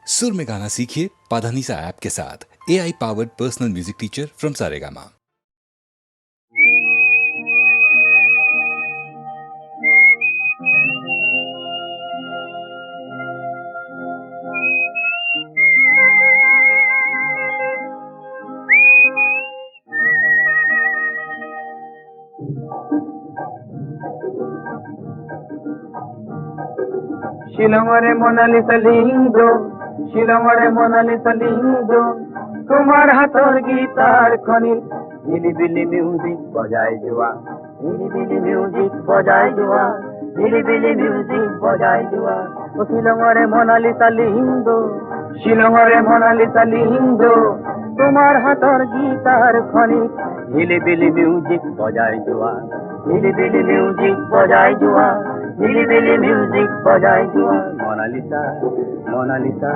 सुर में गाना सीखिए पाधानीसा ऐप के साथ। AI powered personal music teacher from Saregama. শিলংরে মোনালিসা লিঙ্গো, শিলংরে মোনালিসা লিঙ্গো, তোমার হাতর গীতার খনি হিলিবিলি মিউজিক বজায় জোয়া, হিলিবিলি মিউজিক বজায় জোয়া, হিলিবিলি মিউজিক বজায় জোয়া। ও শিলংরে মোনালিসা লিঙ্গো, শিলংরে মোনালিসা লিঙ্গো, তোমার হাতর গীতার খনি হিলিবিলি মিউজিক বজায় জোয়া, হিলিবিলি মিউজিক বজায় জোয়া, হিলিবিলি মিউজিক বজায় জোয়া। মোনালিসা মোনালিসা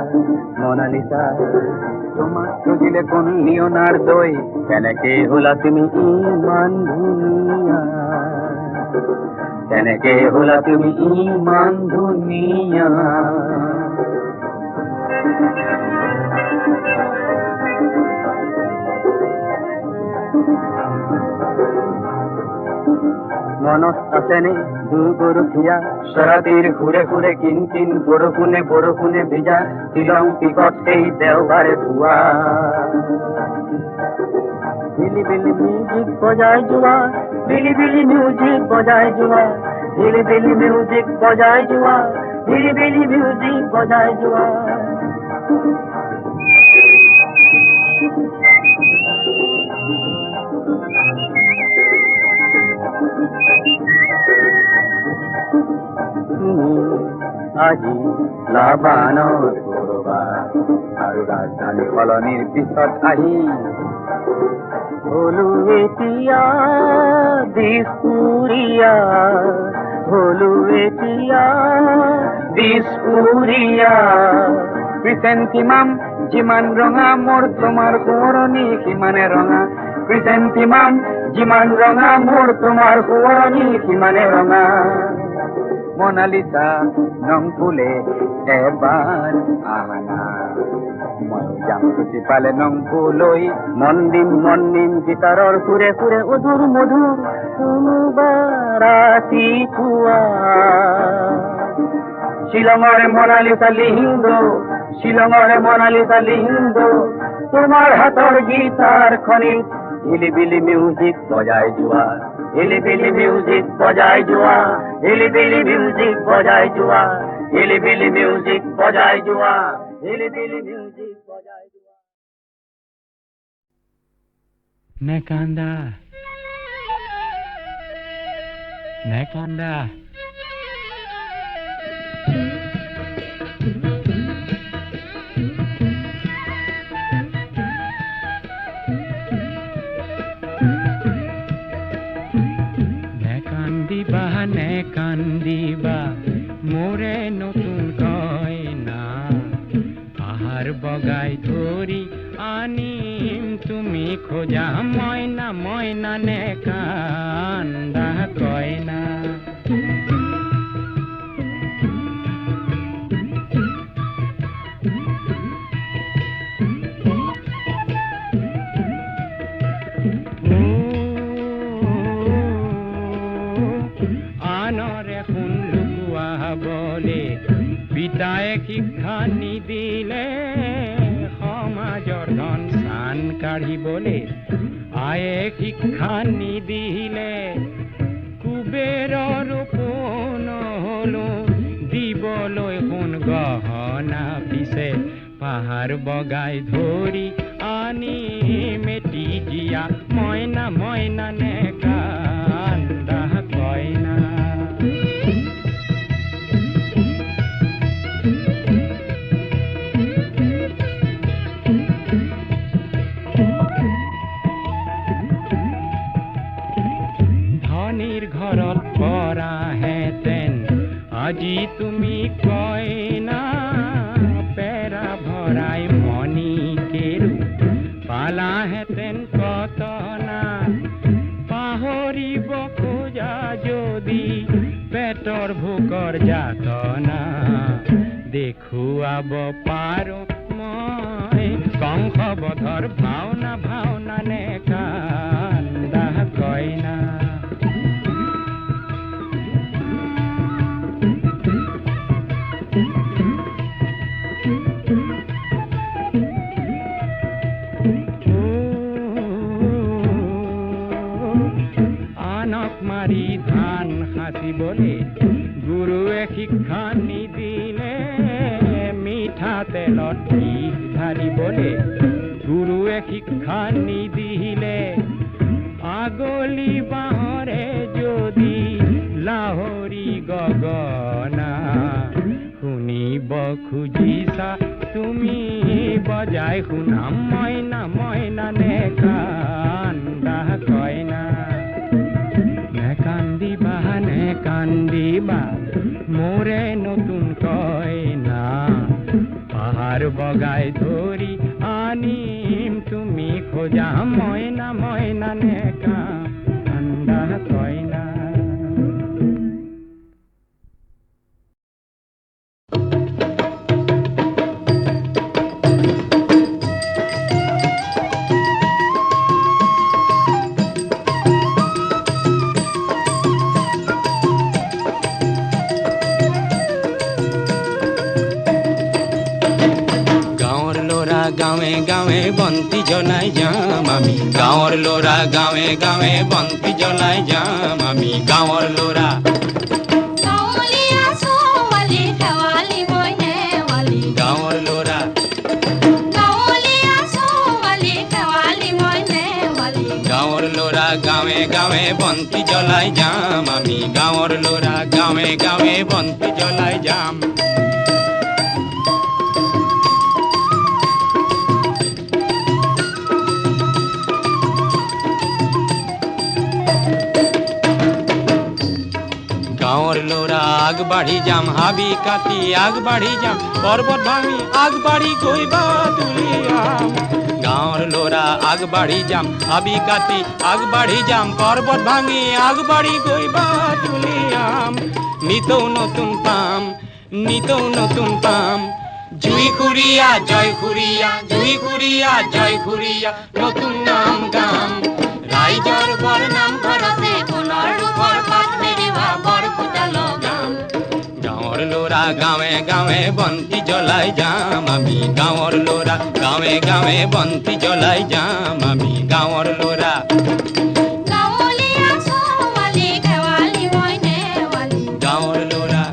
মোনালিসা, তোমার খুঁজিলে কোন লিওনার্দোই, কেনেকে হলা তুমি ইমান দুনিয়া, কেনেকে হলা তুমি ইমান দুনিয়া। মনত আছেনে দুগৰুখীয়া চৰাতিৰ ঘূৰে ঘূৰে কিন কিন বৰষুণে বৰষুণে ভিজা শিলং পিকত সেই দেওবাৰে পুৱা। হিলিবিলি মিউজিক বজাই যোৱা, হিলিবিলি মিউজিক বজাই যোৱা, হিলিবিলি মিউজিক বজাই যোৱা, হিলিবিলি মিউজিক বজাই যোৱা। আজি লাবানৰ কৰবাত আৰু ৰাজধানী সলনিৰ পিছত আহি হলো এতিয়া দিছপুৰীয়া, হলো এতিয়া দিছপুৰীয়া। ক্ৰিচেণ্টিমাম যিমান ৰঙা মোৰ তোমাৰ সোঁৱৰণি সিমানে ৰঙা, ক্ৰিচেণ্টিমাম যিমান ৰঙা মোৰ তোমাৰ সোঁৱৰণি সিমানে ৰঙা। মোনালিসা নং ফুলে এবাৰ আহানা, মই যাম ছুটি পালে নং ফুলৈ মন দিম গীতাৰৰ সুৰে সুৰে অধুৰ মধুৰ কোনোবা ৰাতিপুৱা। শিলংৰে মোনালিসা লিহিন্দো, শিলংৰে মোনালিসা লিহিন্দো, তোমাৰ হাতৰ গীতাৰ খনিত হিলিবিলি মিউজিক বজাই যোৱা, হিলিবিলি মিউজিক বজাই যোৱা, হিলিবিলি মিউজিক বজাই যোৱা, হিলিবিলি মিউজিক বজাই যোৱা, হিলিবিলি মিউজিক বজাই যোৱা। Nekanda, Nekanda. কান্দিবা মোৰে নতুন কইনা, আহাৰ বগাই ধৰি আনিম তুমি খোজা মইনা, মইনা নে কান্দা কইনা। পিতায়ে শিক্ষা নিদিলে সমাজৰ ধন চান কাঢ়িবলে, আয়ে শিক্ষা নিদিলে কুবেৰৰ পোন হলো দিবলৈ সোণ গহনা, পিছে পাহাৰ বগাই ধৰি আনি মেটি জীয়া মইনা, মইনা নে কান্দা কইনা। ঘৰত পৰা হেতেন আজি তুমি কইনা, পেৰা ভৰাই মণি কেৰু পালা হেতেন কতনা, পাহৰিব খোজা যদি পেটৰ ভোকৰ যাতনা, দেখ খুৱাব পাৰো মই কংসবধৰ ভাওনা ভাওনা নে কান্দা কইনা আনক মাৰি ধান সাঁচিবলে গুৰুৱে শিক্ষা নিদিলে মিঠাতেলত বিষ ঢালিবলে গুৰুৱে শিক্ষা নিদিলে আগলি বাঁহৰে যদি লাহৰি গগনা শুনিব খুজিছা তুমি বজাই শুনাম মইনা মইনা নে কান্দা কইনা নে কান্দিবা মোৰে নতুন কইনা পাহাৰ বগাই ধৰি আনিম তুমি খোজা মইনা মইনা নে কান্দা কইনা গাঁৱে গাঁৱে বন্তি জ্বলাই যাম আমি গাঁৱৰ ল'ৰা গাঁৱে গাঁৱে বন্তি জ্বলাই যাম আমি গাঁৱৰ ল'ৰা গাঁৱৰ ল'ৰা গাঁৱৰ ল'ৰা গাঁৱে গাঁৱে বন্তি জ্বলাই যাম আমি গাঁৱৰ ল'ৰা গাঁৱে গাঁৱে বন্তি জ্বলাই যাম গাঁৱৰ ল'ৰা আগবাঢ়ি যাম হাবি কাটি আগবাঢ়ি যাম পৰ্বত ভাঙি আগবাঢ়ি গৈ তুলিয়াম গাঁৱৰ ল'ৰা আগবাঢ়ি যাম হাবি কাটি আগবাঢ়ি যাম পৰ্বত ভাঙি আগবাঢ়ি গৈ তুলিয়াম নিতৌ নতুন পাম নিতৌ নতুন পাম জুই খুৰীয়া জয় খুৰীয়া জুই খুৰীয়া জয় খুৰীয়া নতুন নাম গাম ৰাইজৰ বৰ নাম ঘৰতে সোণৰ ৰূপৰ পাত মেৰিবা বৰ ফুটা লগাম গাঁৱৰ ল'ৰা গাঁৱে গাঁৱে বন্তি জ্বলাই যাম আমি গাঁৱৰ ল'ৰা গাঁৱে গাঁৱে বন্তি জ্বলাই যাম আমি গাঁৱৰ ল'ৰা গাঁৱৰ ল'ৰা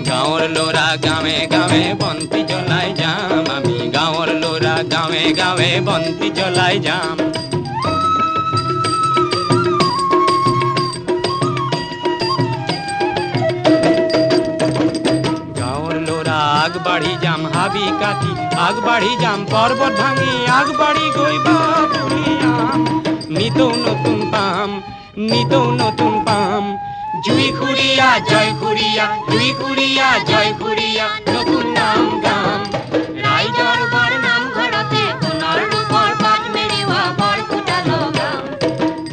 গাঁৱৰ ল'ৰা গাঁৱে গাঁৱে বন্তি জ্বলাই যাম আমি গাঁৱৰ ল'ৰা গাঁৱে গাঁৱে বন্তি জ্বলাই যাম গাঁৱৰ ল'ৰা আগবাঢ়ি যাম হাবি কাটি আগবাঢ়ি যাম পৰ্বত ভাঙি আগবাঢ়ি গৈ তুলিয়াম নিতৌ নতুন পাম নিতৌ নতুন পাম জুই খুৰীয়া জয় খুৰীয়া জুই খুৰীয়া জয় খুৰীয়া নতুন নাম গাম ৰাইজৰ বৰ নাম ঘৰতে সোণৰ ৰূপৰ পাত মেৰিবা বৰ ফুটা লগাম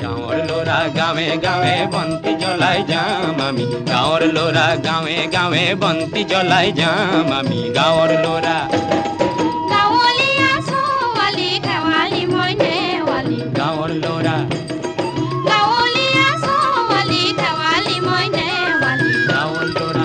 গাঁৱৰ ল'ৰা গাঁৱে গাঁৱে বন্তি জ্বলাই যাম আমি গাঁৱৰ ল'ৰা গাঁৱে গাঁৱে বন্তি জ্বলাই যাম আমি গাঁৱৰ ল'ৰা গাঁৱৰ ল'ৰা গাঁৱৰ ল'ৰা গাঁৱৰ ল'ৰা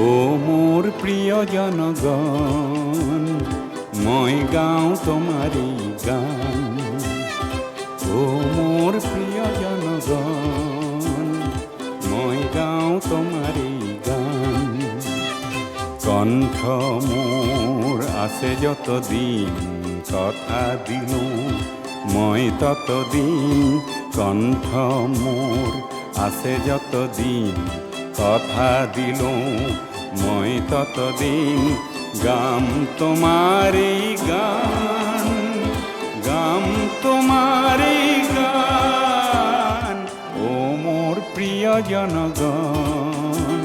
ও মোৰ প্ৰিয় জনগণ, মই গাওঁ তোমাৰে গান। ও মোৰ প্ৰিয় জনগণ, মই গাওঁ তোমাৰে গান। কণ্ঠ মোৰ আছে যতদিন, কথা দিলোঁ মই ততদিন। কণ্ঠ মোৰ আছে যতদিন, কথা দিলোঁ মই ততদিন। গাম তোমাৰে গান, গাম তোমাৰে গান। ও মোৰ প্ৰিয় জনগণ,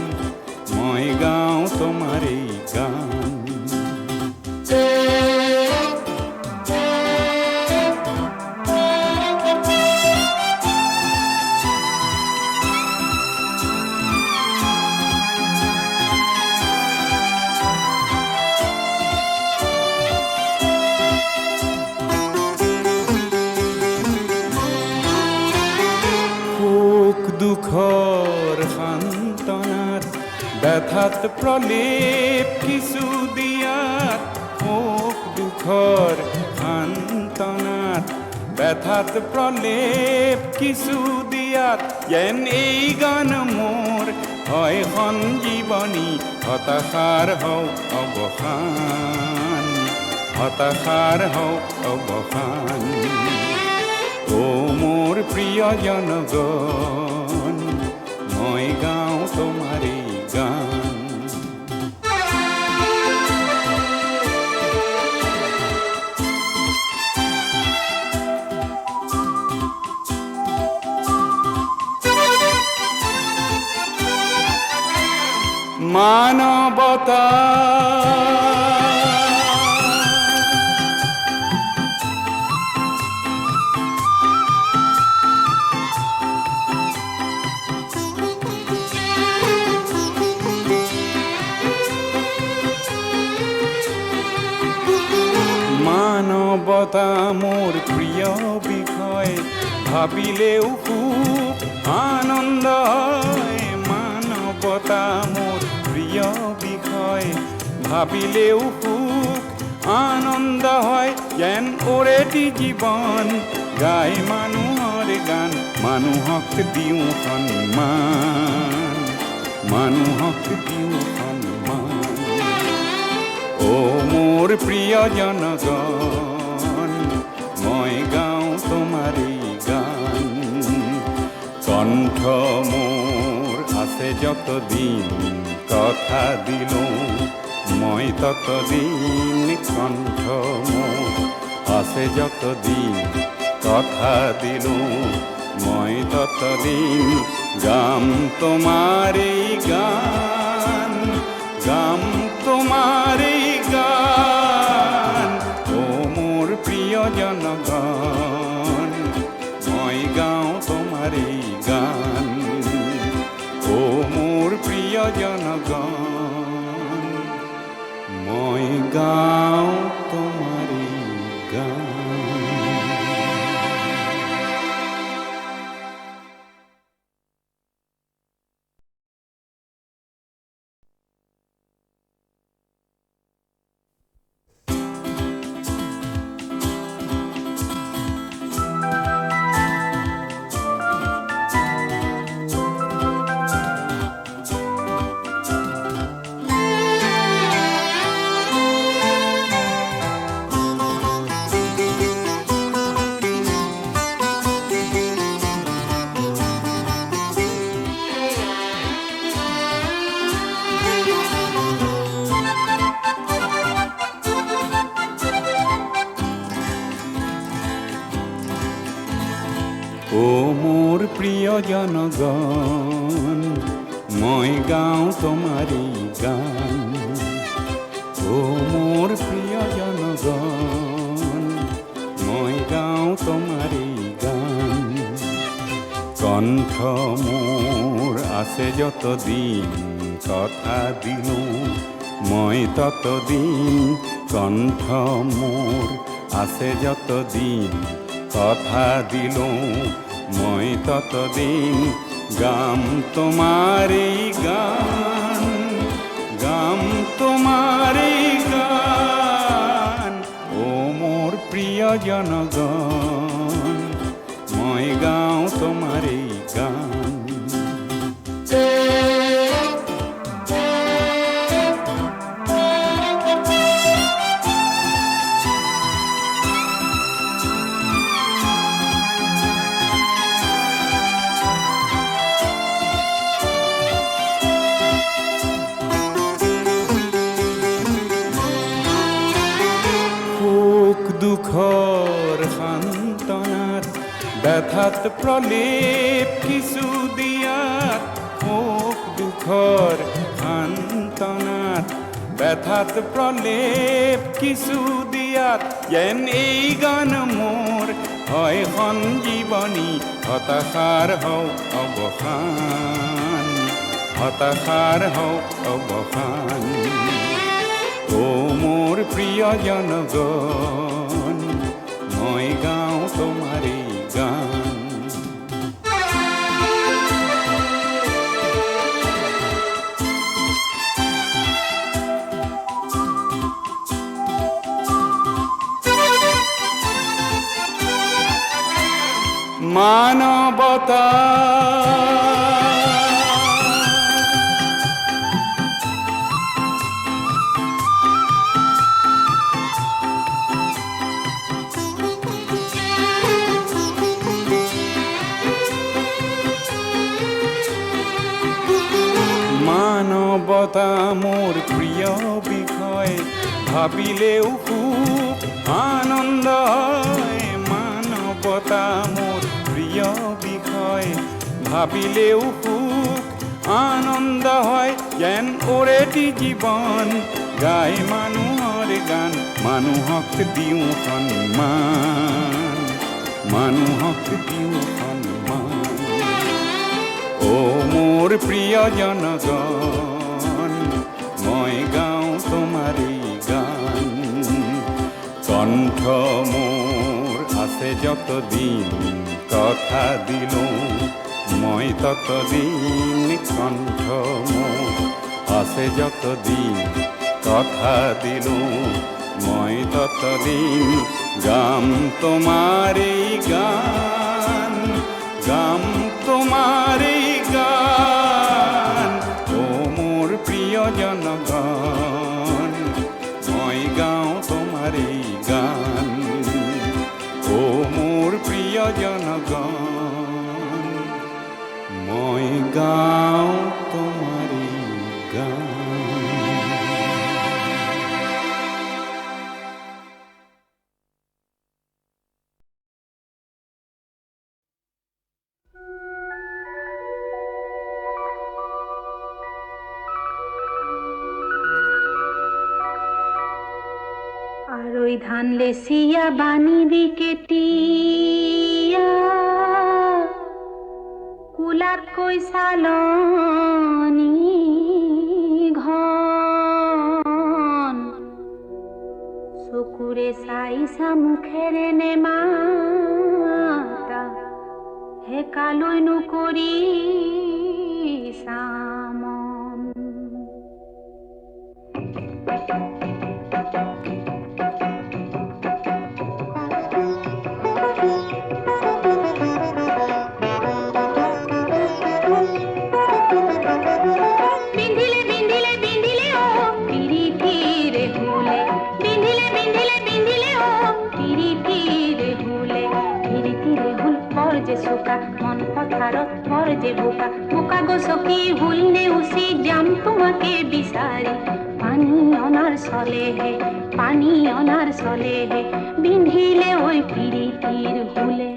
মই গাওঁ তোমাৰে গান। দুখৰ সান্তনাত, ব্যথাত প্ৰলেপ কিছু দিয়াত। সুখ দুখৰ সান্তনাত, ব্যথাত প্ৰলেপ কিছু দিয়াত। যেন এই গান মোৰ হয় সঞ্জীৱনী, হতাশাৰ হওক অৱসান। হতাশাৰ হওক অৱসান। অ মোৰ প্ৰিয় জনগণ, মই গাওঁ তোমাৰেই গান। মানৱতা মানৱতা মোৰ প্ৰিয় বিষয়, ভাবিলেও খুব আনন্দ হয়। মানৱতা মোৰ প্ৰিয় বিষয়, ভাবিলেও সুখ আনন্দ হয়। যেন ওৰেটি জীৱন গাই মানুহৰ গান, মানুহক দিওঁ সন্মান, মানুহক দিওঁ সন্মান। অ মোৰ প্ৰিয় জনগণ, মই গাওঁ তোমাৰেই গান। কণ্ঠ মোৰ আছে যতদিন, কথা দিলোঁ মই ততদিন। কণ্ঠ মোৰ আছে যতদিন, কথা দিলোঁ মই ততদিন। গাম তোমাৰেই গান, গাম তোমাৰেই গান। অ মোৰ প্ৰিয় জনগণ, মই গাওঁ তোমাৰেই গান। অ মোৰ প্ৰিয় জনগণ, মই গাওঁ তোমাৰেই গান। অ মোৰ প্ৰিয় জনগণ, মই গাওঁ তোমাৰেই গান। অ মোৰ প্ৰিয় জনগণ, মই গাওঁ তোমাৰেই গান। কণ্ঠ মোৰ আছে যতদিন, কথা দিলোঁ মই ততদিন। কণ্ঠ মোৰ আছে যতদিন, কথা দিলোঁ মই ততদিন। গাম তোমাৰেই গান, গাম তোমাৰেই গান। অ মোৰ প্ৰিয় জনগণ, মই গাওঁ তোমাৰেই গান। দুখৰ সান্তনাত, ব্যথাত প্ৰলেপ কিছু দিয়াত। সুখ দুখৰ সান্তনাত, ব্যথাত প্ৰলেপ কিছু দিয়াত। যেন এই গান মোৰ হয় সঞ্জীৱনী, হতাশাৰ হওক অৱসান, হতাশাৰ হওক অৱসান। অ মোৰ প্ৰিয় জনগণ, মই গাওঁ তোমাৰেই গান। মানৱতা ভাবিলেও খুব আনন্দ হয়, মানৱতা মোৰ প্ৰিয় বিষয়। ভাবিলেও সুখ আনন্দ হয়, যেন ওৰেটি জীৱন গাই মানুহৰ গান। মানুহক দিওঁ সন্মান, মানুহক দিওঁ সন্মান। অ' মোৰ প্ৰিয় জনগণ, মই গাওঁ তোমাৰেই গান। কণ্ঠ মোৰ আছে যতদিন, কথা দিলোঁ মই ততদিন। কণ্ঠ মোৰ আছে যতদিন, কথা দিলোঁ মই ততদিন। গাম তোমাৰেই গান, গাম তোমাৰেই গান। অ' মোৰ প্ৰিয় জনগণ, মই গাওঁ তোমাৰেই গান। অ' মোৰ প্ৰিয় জনগণ, মই গাওঁ তোমাৰেই গান। আৰ ওই ধান লেসিয়া বানিবি কেটিয়া, কুলাত কই সালনি ঘন। চকুৰে চাইছা মুখেৰে নেমাতা, হেকালৈ নকৰি চামন। মন পথাৰত বৰ যে বোকা, বোকা গছকি হুল নেউচি যাম তোমাকে বিচাৰি। পানী অনাৰ চলেহে, পানী অনাৰ চলেহে, বিন্ধিলে ঐ পিৰিতিৰ হুলে।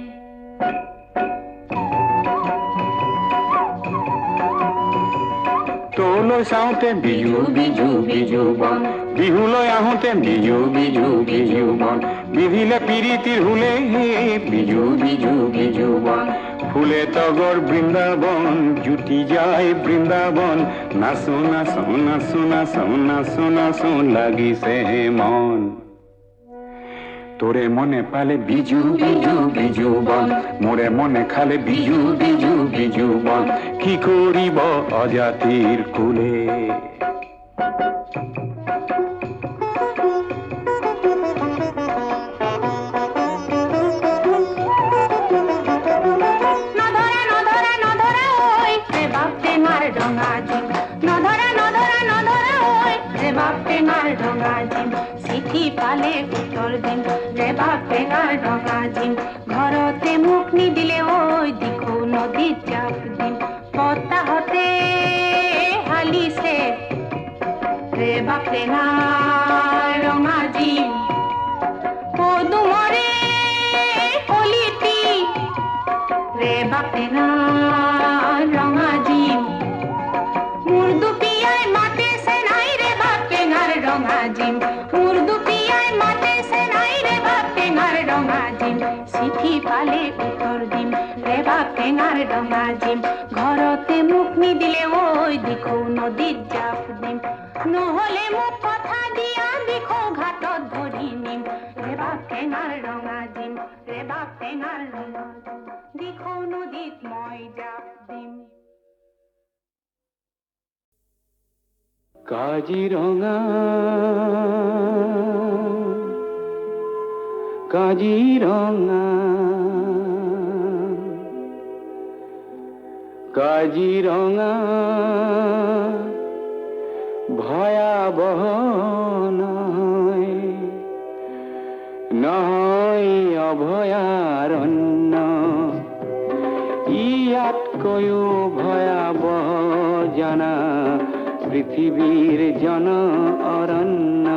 তোলৈ চাওঁতে বিজু বিজু বিজু বন, বিহুলৈ আহোঁতে বিজু বিজু বিজু বন। বিধিলে পিৰিতিৰ হুলে হে বিজু বিজু বিজু বন। ফুলে তগৰ বৃন্দাবন, জুতি যায় বৃন্দাবন। নাচো নাচো নাচো নাচো নাচো নাচো লাগিছে মন। তোরে মনে পালে বিজু বিজু বিজু বন, মোরে মনে খালে বিজু বিজু বিজু বন। কি করিব অজাতির কুলে। নধরা নধরা নধরা ওই রে বাপ টেঙার ডঙাজি, নধরা নধরা নধরা ওই রে বাপ টেঙার ডঙাজি। চিঠি পালে উত্তর দিন রে বাপ টেঙার ডঙাজি। ঘৰতে মুখ নিদিলে ওই দিখৌ নদীত জাপ দিম। বতাহতে হালিছে ৰে বাপ টেঙাৰ ডঙাজি। পদুমৰে কলিতি ৰে বাপ টেঙাৰ ডঙাজি। মোৰ দুপিয়াই মাতেছে নাই ৰে বাপ টেঙাৰ ডঙাজি। মোৰ দুপিয়াই মাতেছে নাই ৰে বাপ টেঙাৰ ডঙাজি। চিঠি পালে উত্তৰ দিম ৰে বাপ টেঙাৰ ডঙাজি। ঘৰতে মুখ নিদিলে ঐ দিখৌ নদীত জাপ দিম। নহলে মোক কথা দিয়া দিখৌ ঘাটত ধৰি নিম ৰে বাপ টেঙাৰ ডঙাজি। ৰে বাপ টেঙাৰ ডঙাজি, দিখৌ নদীত মই জাপ দিম। কাজিৰঙা কাজিৰঙা কাজিৰঙা ভয়াবহ নহয়, নহয় অভয়াৰণ্য। ইয়াতকৈও ভয়াবহ জানা পৃথিৱীৰ জন অৰণ্য।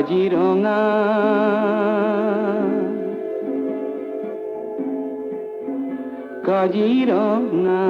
কাজিৰঙা কাজিৰঙা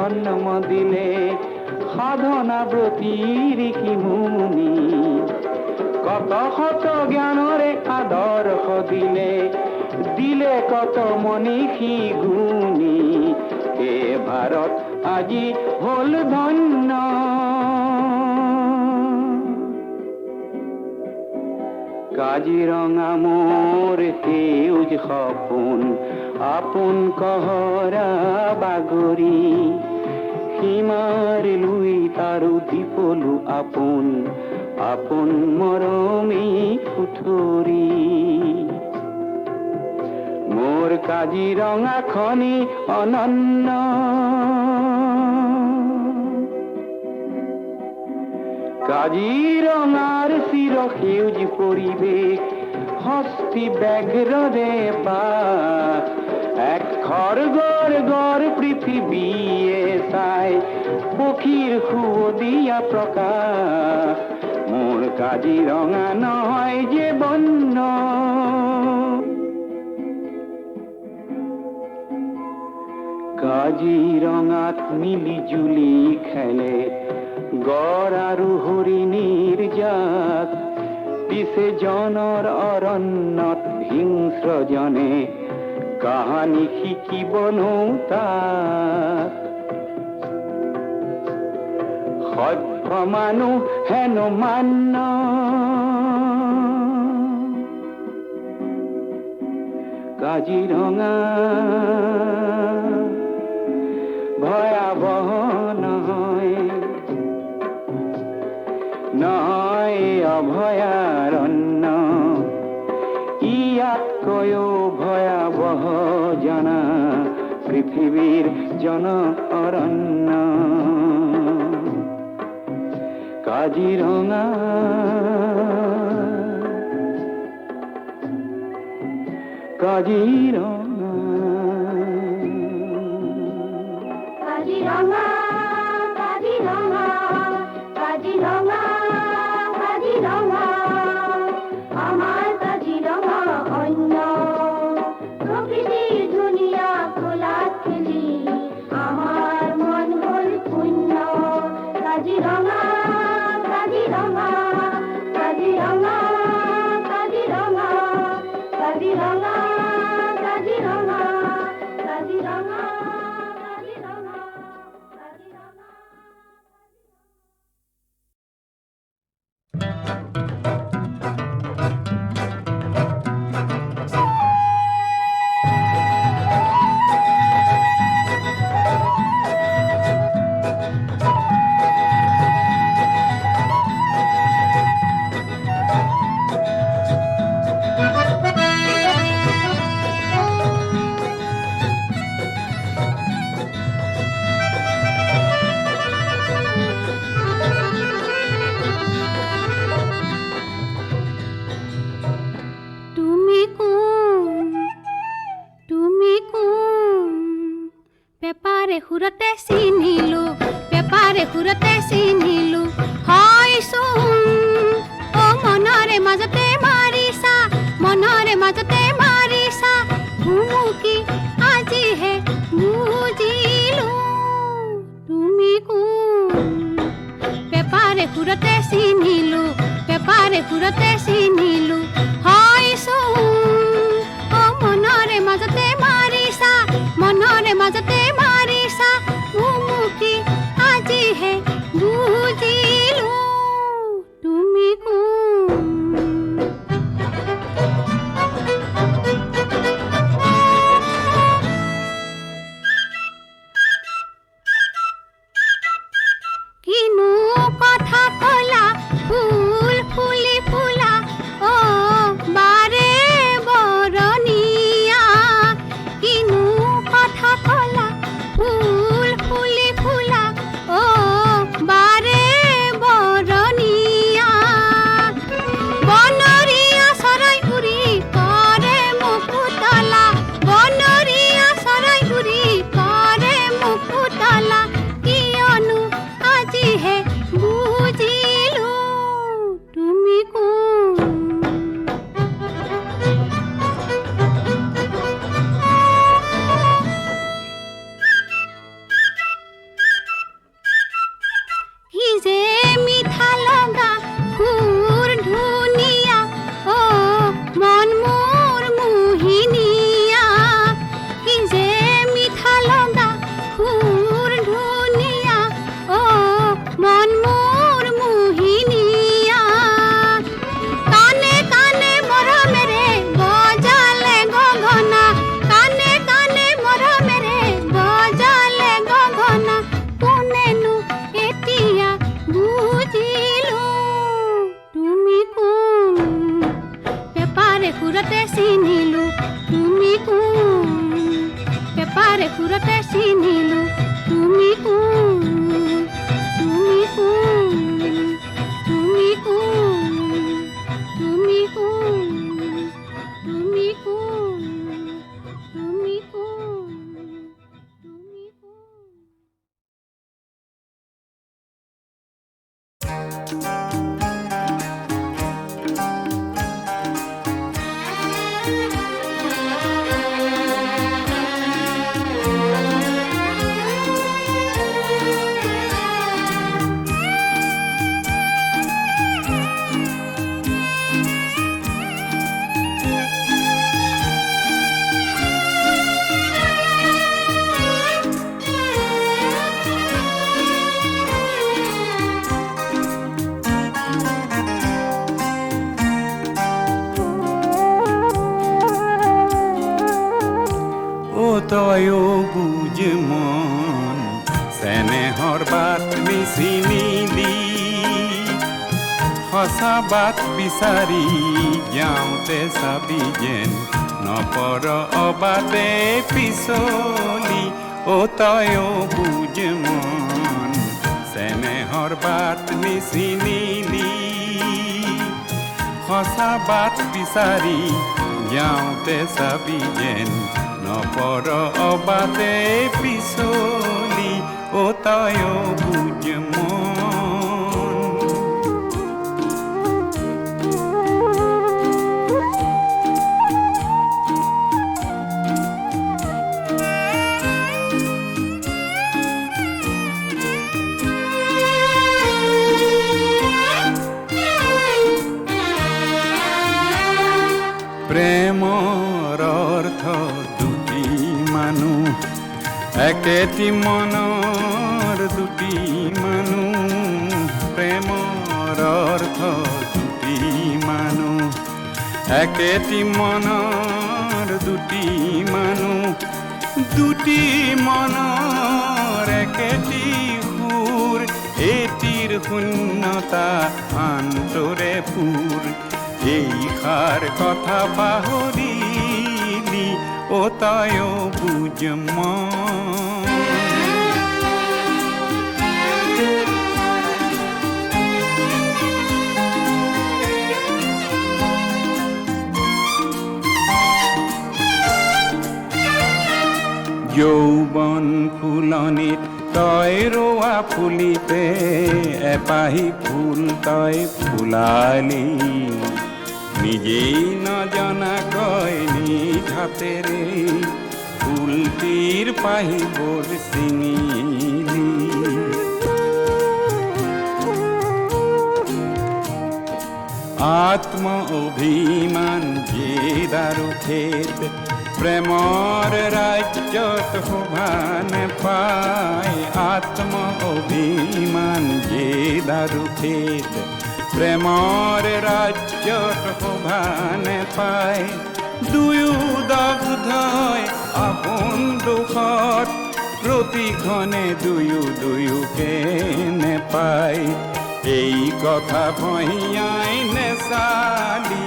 জন্ম দিলে সাধনা ব্ৰতীৰ কি মুনি কত শত জ্ঞানৰে আদৰ্শ দিলে দিলে কত মনীষী গুণী হে ভাৰত আজি হল ধন্য কাজিৰঙা মোৰ সেউজ সপোন আপোন কহৰা বাগৰি সীমাৰ লুই তাৰো দীপলু আপোন আপোন মৰমী কুঠৰি মোৰ কাজিৰঙাখনি অনন্য কাজিৰঙাৰ চিৰ সেউজ পৰিৱেশ হস্তি ব্যাঘ্ৰৰে বাস এক খড়গৰ গড় পৃথিৱীয়ে চাই পক্ষীৰ সুৱদীয়া প্ৰকাশ মোৰ কাজিৰঙা নহয় যে বন্য কাজিৰঙাত মিলি জুলি খেলে গড় আৰু হৰিণীৰ জাক পিছে জনৰ অৰণ্যত হিংস্ৰজনে কাহানী শিকিবনো তাক সভ্য মানুহ হেনো মান্য কাজিৰঙা ভয়াবহ নহয় নহয় অভয়াৰণ্য ইয়াতকৈও ভয়াবহ জনা পৃথিৱীৰ জন অৰণ্য কাজিৰঙা কাজিৰঙা কাজিৰঙা কাজিৰঙা কাজিৰঙা কাজিৰঙা আমাৰ কাজিৰঙা অন্য প্ৰকৃতিৰ ধুনীয়া খোলাত খেলি আমাৰ মন হ'ল শূন্য কাজিৰঙা কাজিৰঙা কাজিৰঙা কাজিৰঙা কাজিৰঙা কাজিৰঙা কাজিৰঙা সুৰতে চিনিলো পেপাৰে সুৰতে চিনিলো হয়চোন অ মনৰে মাজতে মাৰিছা মনৰে মাজতে মাৰিছা ভুমুকি আজিহে বুজিলো তুমি কোন পেপাৰে সুৰতে চিনিলো পেপাৰে সুৰতে চিনিলো হয়চোন অ মনৰে মাজতে মাৰিছা মনৰে মাজতে মাৰিছা ভুমুকি আজিহে বুজিলো তুমি কোন কিনো কথা কলা ফুল ফুলি ফুলা অ পেপাৰে সুৰতে চিনিলো তুমি কোন তুমি কোন তুমি কোন তুমি কোন তুমি কোন তুমি কোন তুমি কোন তয়ো বুজ মন চেনেহৰ বাট বিচি নিলি সঁচা বাট বিচাৰি যাওঁতে চাবি যেন নপৰ অবাটে পিছলি তয়ো বুজ মন চেনেহৰ বাট বিচি নিলি সঁচা বাট বিচাৰি যাওঁতে চাবি যেন নপৰ অবাটে পিছলি তয়ো বুজ প্ৰেমৰ অৰ্থ দুটি মানুহ একেটি মনৰ দুটি মানুহ প্ৰেমৰ অৰ্থ দুটি মানুহ একেটি মনৰ দুটি মানুহ দুটি মনৰ একেটি সুৰ এটিৰ শূন্যতা আন্তৰে পুৰ এই খাৰ কথা পাহৰিলি তয়ো বুজ যৌবন ফুলনিত তই ৰোৱা ফুলিতে এপাহি ফুল তই ফুলালি নিজেই নজনাকৈ নিজ হাতেৰে ফুলটিৰ পাহিবোৰ ছিঙিলি আত্ম অভিমান জেদ আৰু খেদ প্ৰেমৰ ৰাজ্যত শোভা নেপায় আত্ম অভিমান জেদ আৰু খেদ প্ৰেমৰ ৰাজ্যত শোভা নেপায় দুয়ো দগ্ধ হয় আপোন দুখত প্ৰতিক্ষণে দুয়োকে নেপায় এই কথা ভঁহিয়াই নেচালি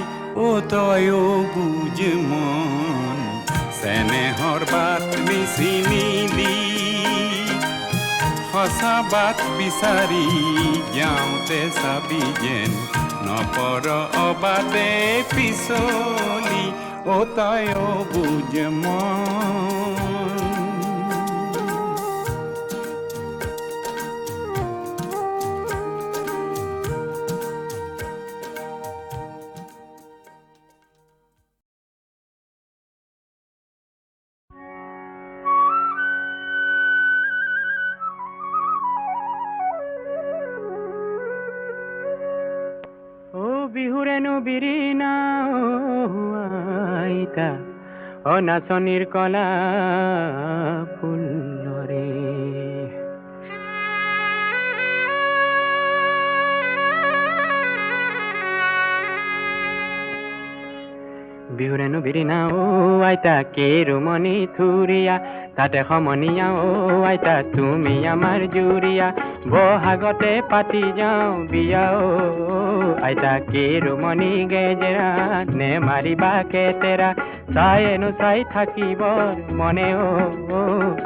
তয়ো বুজ মন চেনেহৰ বাট বিচি নিলি সঁচা বাট বিচাৰি যাওঁতে চাবি যেন নপৰ অবাটে পিছলি তয়ো বুজ বিহুৰেনো বিৰিণা আইতা নাচনীৰ কলা ফুলৰে বিহুৰেনো বিৰিণা ও আইতা কেৰুমণি থুৰীয়া তাতে সমনীয়া ও আইতা তুমি আমাৰ জুৰীয়া বহাগতে পাতি যাওঁ বিয়া ও আইতা কেৰুমণি গেজেৰা নে মাৰিবা কেতেৰা চায়েনো চাই থাকিবৰ মনে ও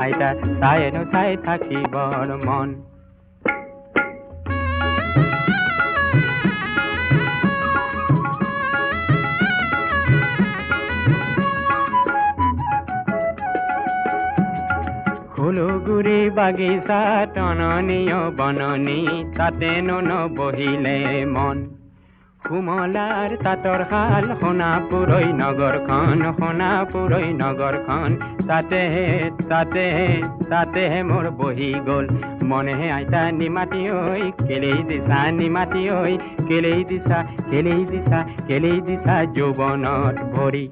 আইতা চায়েনো চাই থাকিবৰ মন ফুলগুৰি বাগিচা টননীয় বননি তাতেনো নবহিলে মন সুমলাৰ তাঁতৰ শাল সোণাপুৰৈ নগৰখন তাতেহে মোৰ বহি গ'ল মনেহে আইতা নিমাতি ঐ কেলেই দিছা যৌৱনত ভৰি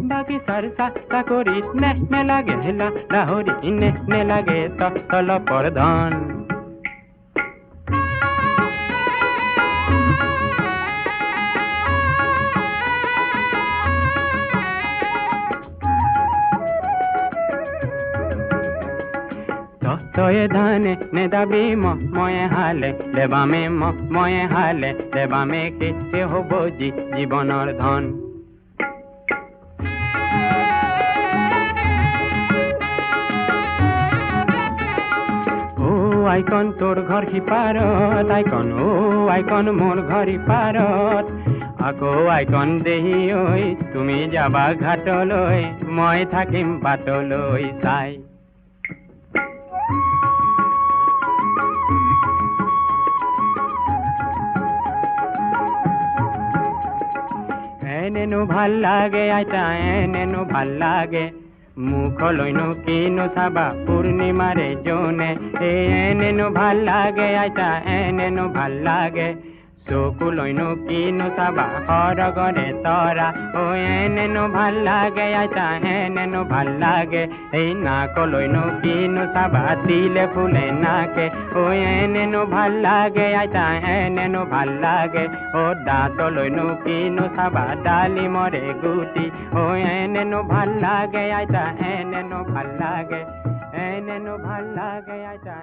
বাগিচাৰ চাকৰিত নেলাগে লাহৰি নেলাগে তলপৰ ধন তয়ে ধানে নেদাবি ময়ে হালে লেবামে কেতিয়া হ'ব জীৱনৰ ধন আইকন তোৰ ঘৰ সিপাৰত আইকন মোৰ ঘৰ সিপাৰত আকৌ আইকন দেহি ঐ তুমি যাবা ঘাটলৈ মই থাকিম বাটলৈ চাই এনেনো ভাল লাগে আইতা এনেনো ভাল লাগে মুখলৈনো কিনো চাবা পূৰ্ণিমাৰে জোনে এনেনো ভাল লাগে আইতা এনেনো ভাল লাগে চকুলৈনো কিনো চাবা সৰগৰে তৰা এনেনো ভাল লাগে আইতা এনেনো ভাল লাগে এই নাকলৈনো কিনো চাবা তিলে ফুলে নাকে এনেনো ভাল লাগে আইতা এনেনো ভাল লাগে দাঁতলৈনো কিনো চাবা ডালিমৰে গুটি এনেনো ভাল লাগে আইতা এনেনো ভাল লাগে আইতা